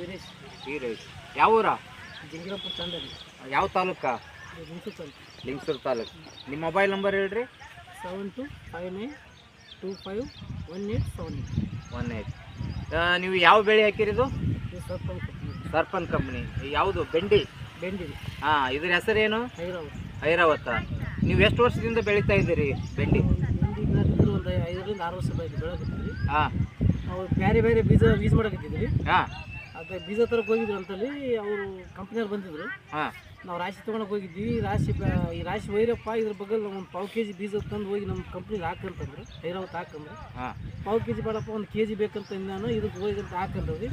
ವೀರೇಶ್ ಯಾವ ಊರ? ಜಿಂಗಿರಪುರ ತಂಡರಿ. ಯಾವ ತಾಲೂಕಾ? ಲಿಂಗಸೂರು ತಾಲೂಕು. ನಿಮ್ಮ ಮೊಬೈಲ್ ನಂಬರ್ ಹೇಳ್ರಿ. 7259251878. ನೀವು ಯಾವ ಬೆಳೆ ಹಾಕಿರಿದು? ಸರ್ಪನ್ ಕಂಪ್ನಿ. ಯಾವುದು? ಬೆಂಡಿ. ಹಾಂ, ಇದ್ರ ಹೆಸರೇನು? ಐರಾವತ. ನೀವು ಎಷ್ಟು ವರ್ಷದಿಂದ ಬೆಳೀತಾ ಇದ್ದೀರಿ ಬೆಂಡಿ? ಒಂದು 5ರಿಂದ 6 ವರ್ಷ ಬೆಳಕತ್ತೀವಿ. ಹಾಂ, ನಾವು ಬೇರೆ ಬೀಜ ಯೂಸ್ ಮಾಡಕತ್ತಿದ್ವಿ. ಹಾಂ, ಅದೇ ಬೀಜ ತರಕ್ಕೆ ಹೋಗಿದ್ರು ಅಂತಲ್ಲಿ ಅವರು ಕಂಪ್ನಿಯವ್ರು ಬಂದಿದ್ರು. ಹಾಂ, ನಾವು ರಾಶಿ ತೊಗೊಳಕ್ಕೆ ಹೋಗಿದ್ವಿ. ಈ ರಾಶಿ ಒಯ್ರಪ್ಪ, ಇದ್ರ ಬಗ್ಗೆ ಒಂದು 1/4 kg ಬೀಜ ತಂದು ಹೋಗಿ ನಮ್ಮ ಕಂಪ್ನಿಗೆ ಹಾಕಂತಂದ್ರೆ, ಐರಾವತ್ ಹಾಕಂದ್ರೆ 1/4 kg ಬೇಡಪ್ಪ, 1 kg ಬೇಕಂತ ನಾನು ಇದಕ್ಕೆ ಹೋಗಿ ಅಂತ ಹಾಕಂದ್ರಿ.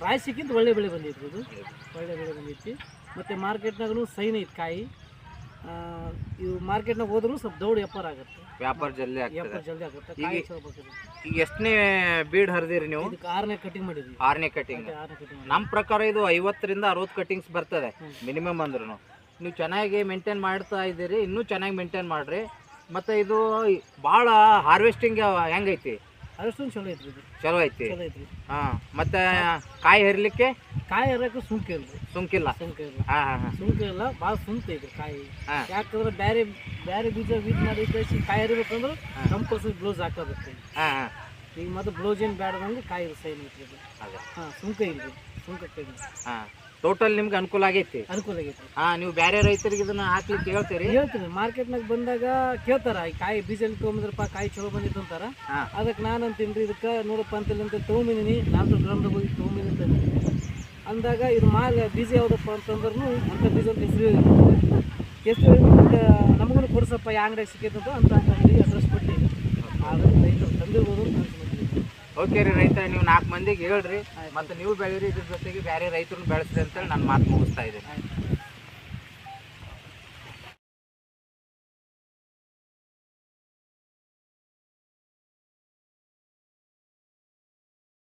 ರಾಶಿಗಿಂತ ಒಳ್ಳೆ ಬೆಳೆ ಬಂದಿತ್ತು. ಇದು ಒಳ್ಳೆ ಬೆಳೆ ಬಂದಿತ್ತು. ಮತ್ತು ಮಾರ್ಕೆಟ್ನಾಗೂ ಸೈನ್ ಐತೆ ಕಾಯಿ. ಇವು ಮಾರ್ಕೆಟ್ನಾಗ ಹೋದ್ರೂ ಸ್ವಲ್ಪ ದೌಡ್ ವ್ಯಾಪಾರ ಆಗುತ್ತೆ. ವ್ಯಾಪಾರ ಜಲ್ದಿ ಆಗುತ್ತೆ. ಕಾಯಿ ಈಗ ಎಷ್ಟನೇ ಬೀಡ್ ಹರಿದಿರಿ ನೀವು? ಇದಕ್ಕೆ 6ನೇ ಕಟಿಂಗ್ ಮಾಡಿದ್ವಿ. 6ನೇ ಕಟಿಂಗ್. ನಮ್ಮ ಪ್ರಕಾರ ಇದು 50ರಿಂದ 60 ಕಟಿಂಗ್ಸ್ ಬರ್ತದೆ ಮಿನಿಮಮ್ ಅಂದ್ರೂ. ನೀವು ಚೆನ್ನಾಗಿ ಮೇಂಟೈನ್ ಮಾಡ್ತಾ ಇದ್ದೀರಿ, ಇನ್ನೂ ಚೆನ್ನಾಗಿ ಮೇಂಟೈನ್ ಮಾಡಿರಿ. ಮತ್ತು ಇದು ಭಾಳ ಹಾರ್ವೆಸ್ಟಿಂಗ್ ಹೆಂಗೈತಿ? ಅಷ್ಟೊಂದು ಚಲೋ ಐತ್ರಿ. ಇದು ಚಲೋ ಐತಿ. ಹಾಂ, ಮತ್ತು ಕಾಯಿ ಹರಿಲಿಕ್ಕೆ ಸುಂಕಿಲ್ಲ. ಸುಂಕಿಲ್ಲ, ಭಾಳ ಸುಂಕ ಐತಿ ಕಾಯಿ. ಯಾಕಂದ್ರೆ ಬೇರೆ ಬೀಜ ಮಾಡಿ ಕಳಿಸಿ ಕಾಯಿ ಹರಿಬೇಕಂದ್ರೆ ಕಂಪಲ್ಸರಿ ಬ್ಲೌಸ್ ಹಾಕೋಬೇಕು. ಈಗ ಮತ್ತೆ ಬ್ಲೌಸ್ ಏನು ಬೇಡದಂಗೆ ಕಾಯಿ ಸೈನ್ ಐತಿ. ಹಾಂ, ಸುಂಕ ಇಲ್ರಿ, ಸುಂಕ ಕಡಿಮೆ. ಹಾಂ, ಟೋಟಲ್ ನಿಮ್ಗೆ ಅನುಕೂಲ ಆಗೈತಿ. ಹಾಂ, ನೀವು ಬೇರೆ ರೈತರಿಗೆ ಇದನ್ನ ಹಾಕ್ಲಿಕ್ಕೆ ಹೇಳ್ತೀರಿ? ಮಾರ್ಕೆಟ್ನಾಗ ಬಂದಾಗ ಕೇಳ್ತಾರ, ಈ ಕಾಯಿ ಬೀಜ ತೊಗೊಂಬಂದ್ರಪ್ಪ, ಕಾಯಿ ಚಲೋ ಬಂದಿತ್ತು ಅಂತಾರ. ಅದಕ್ಕೆ ನಾನು ಅಂತೀನಿ ಇದಕ್ಕೆ ನೋಡಪ್ಪ ಅಂತ ತೊಗೊಂಬಂದಿನಿ, 400 ಗ್ರಾಮ್ದಾಗ ಹೋಗಿ ತೊಗೊಂಬಂದಿನಿ ಅಂತ ಅಂದಾಗ, ಇದು ಬೀಜ ಯಾವುದಪ್ಪ ಅಂತಂದ್ರೂ ಅಂಥ ಬೀಜ ಅಂತ ಹೆಸರು ನಮಗೂ ಕೊಡ್ಸಪ್ಪ, ಯಾವ ಅಂಗಡಿಯಾಗ ಸಿಕ್ಕೈತಂತ ಅಂತ ಅಂಗಡಿ ಅಡ್ರೆಸ್ ಕೊಟ್ಟು ಅದನ್ನು ರೈತರು ತಂದಿರ್ಬೋದು ಅಂತ ಅನ್ಸ್ಬಿಡ್ತೀವಿ. ಓಕೆ ರೀ ರೈತ, ನೀವು 4 ಮಂದಿಗೆ ಹೇಳ್ರಿ, ಮತ್ತು ನೀವು ಬೆಳೀರಿ, ಇದ್ರ ಜೊತೆಗೆ ಬೇರೆ ರೈತರನ್ನ ಬೆಳೆಸ್ರಿ ಅಂತೇಳಿ ನಾನು ಮಾತು ಮುಗಿಸ್ತಾ ಇದ್ದೀನಿ.